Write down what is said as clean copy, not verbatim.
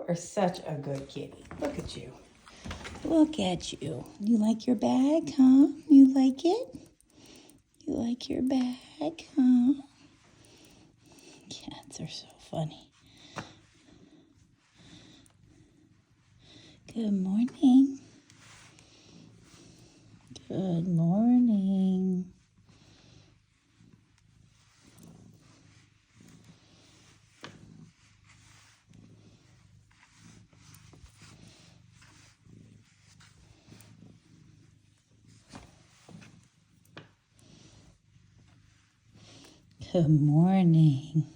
You are such a good kitty. Look at you. Look at you. You like your bag, huh? You like it? You like your bag, huh? Cats are so funny. Good morning. Good morning. Good morning.